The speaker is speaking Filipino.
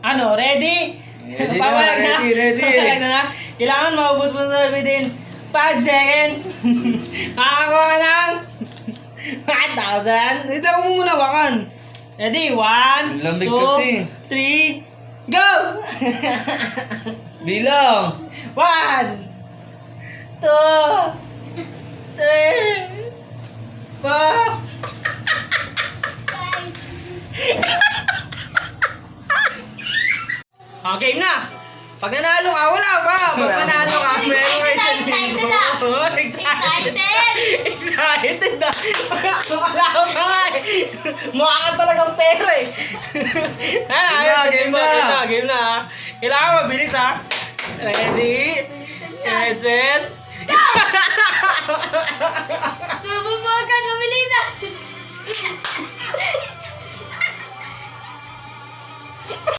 Ano, ready? Ready na, Papalag na? ready. Papalag na. Kailangan maubos mo na within 5 seconds. Makakakuha ka ng 5,000. Ito mo muna wakan. Ready? 1, Lamig kasi. 2, 3, go! Bilang! 1, 2, 3, 4. Game na! Pag nanalo ka, wala pa! Pag nanalo ka, meron kayo sa Excited na! Excited! Excited! Excited na! Wala ka nga eh! Mukha ka talagang pera eh! Game na! Game na ha! Kailangan mabilis ha! Ready? Get set! Sububukan, mabilisan!